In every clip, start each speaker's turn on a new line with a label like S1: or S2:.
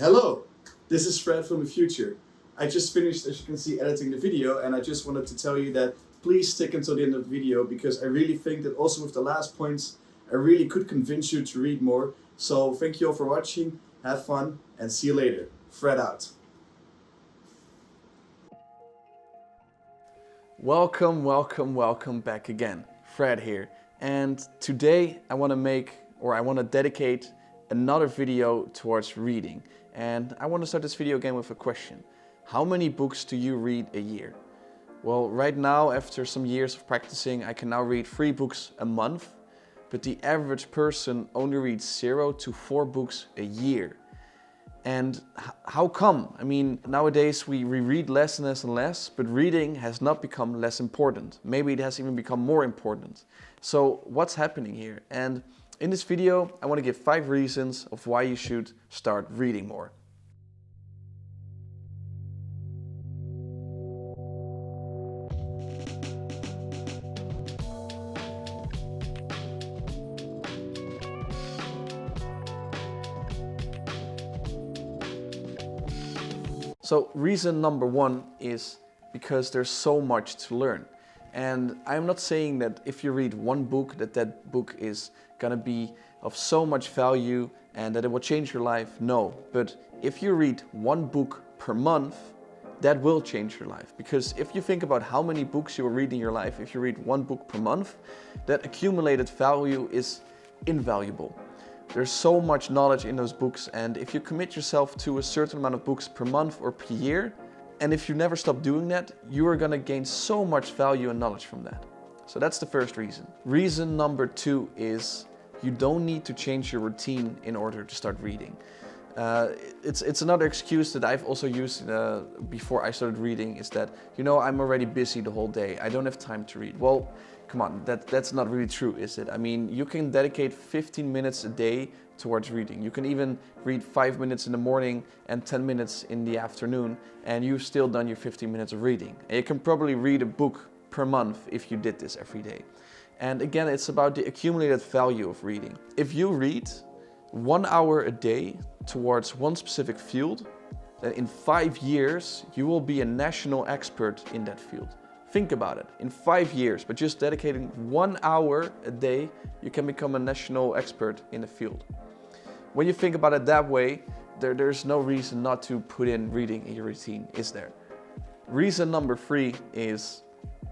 S1: Hello, this is Fred from the future. I just finished, as you can see, editing the video, and I just wanted to tell you that please stick until the end of the video, because I really think that also with the last points I really could convince you to read more. So thank you all for watching, have fun, and see you later. Fred out.
S2: Welcome back again. Fred here. And today I want to dedicate another video towards reading. And I want to start this video again with a question. How many books do you read a year? Well, right now, after some years of practicing, I can now read 3 books a month, but the average person only reads 0 to 4 books a year. And how come? I mean, nowadays we read less and less and less, but reading has not become less important. Maybe it has even become more important. So what's happening here? And in this video, I want to give 5 reasons of why you should start reading more. So reason number 1 is because there's so much to learn. And I'm not saying that if you read one book, that book is gonna be of so much value and that it will change your life. No, but if you read one book per month, that will change your life. Because if you think about how many books you will read in your life, if you read one book per month, that accumulated value is invaluable. There's so much knowledge in those books, and if you commit yourself to a certain amount of books per month or per year, and if you never stop doing that, you are gonna gain so much value and knowledge from that. So that's the first reason. Reason number 2 is you don't need to change your routine in order to start reading. It's another excuse that I've also used before I started reading, is that, I'm already busy the whole day. I don't have time to read. Well, come on, that's not really true, is it? I mean, you can dedicate 15 minutes a day towards reading. You can even read 5 minutes in the morning and 10 minutes in the afternoon, and you've still done your 15 minutes of reading. And you can probably read a book per month if you did this every day. And again, it's about the accumulated value of reading. If you read 1 hour a day towards one specific field, then in 5 years, you will be a national expert in that field. Think about it. In 5 years, but just dedicating 1 hour a day, you can become a national expert in a field. When you think about it that way, there's no reason not to put in reading in your routine, is there? Reason number 3 is,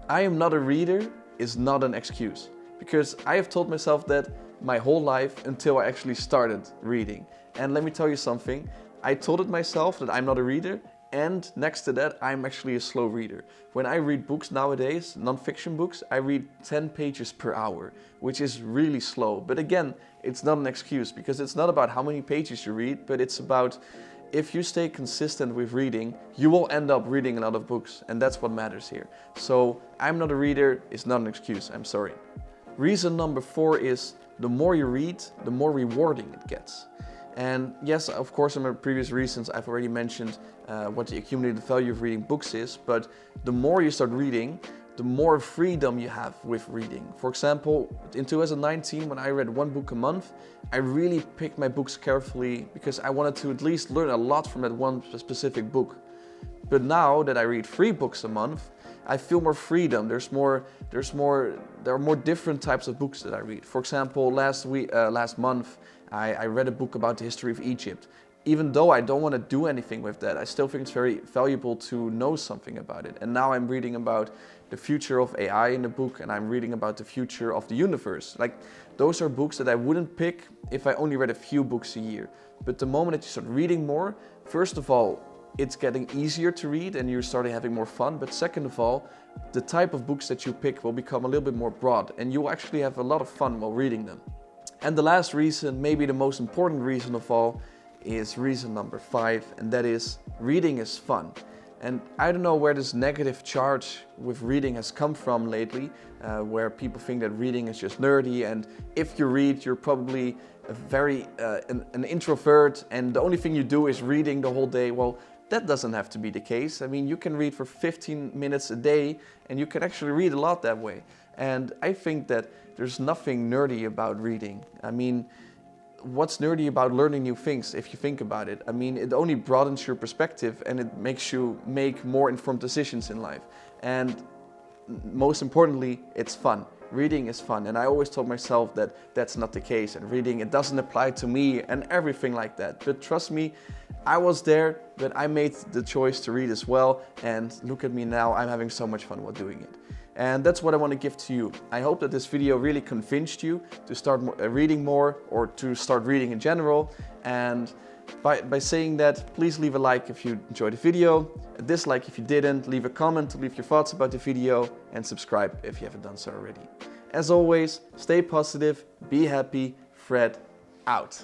S2: I am not a reader is not an excuse. Because I have told myself that my whole life until I actually started reading. And let me tell you something, I told it myself that I'm not a reader, and next to that, I'm actually a slow reader. When I read books nowadays, non-fiction books, I read 10 pages per hour, which is really slow. But again, it's not an excuse, because it's not about how many pages you read, but it's about if you stay consistent with reading, you will end up reading a lot of books, and that's what matters here. So I'm not a reader is not an excuse, I'm sorry. Reason number 4 is the more you read, the more rewarding it gets. And yes, of course, in my previous reasons, I've already mentioned what the accumulated value of reading books is, but the more you start reading, the more freedom you have with reading. For example, in 2019, when I read 1 book a month, I really picked my books carefully because I wanted to at least learn a lot from that one specific book. But now that I read 3 books a month, I feel more freedom. There are more different types of books that I read. For example, last month, I read a book about the history of Egypt. Even though I don't want to do anything with that, I still think it's very valuable to know something about it. And now I'm reading about the future of AI in the book, and I'm reading about the future of the universe. Like, those are books that I wouldn't pick if I only read a few books a year. But the moment that you start reading more, first of all, it's getting easier to read and you're starting having more fun. But second of all, the type of books that you pick will become a little bit more broad, and you'll actually have a lot of fun while reading them. And the last reason, maybe the most important reason of all, is reason number 5, and that is reading is fun. And I don't know where this negative charge with reading has come from lately, where people think that reading is just nerdy, and if you read, you're probably an introvert, and the only thing you do is reading the whole day. Well, that doesn't have to be the case. I mean, you can read for 15 minutes a day, and you can actually read a lot that way. And I think that there's nothing nerdy about reading. I mean, what's nerdy about learning new things if you think about it? I mean, it only broadens your perspective and it makes you make more informed decisions in life. And most importantly, it's fun. Reading is fun, and I always told myself that that's not the case, and reading, it doesn't apply to me and everything like that. But trust me, I was there, but I made the choice to read as well, and look at me now, I'm having so much fun while doing it. And that's what I want to give to you. I hope that this video really convinced you to start reading more, or to start reading in general. And by saying that, please leave a like if you enjoyed the video, a dislike if you didn't, leave a comment to leave your thoughts about the video, and subscribe if you haven't done so already. As always, stay positive, be happy, Fred out.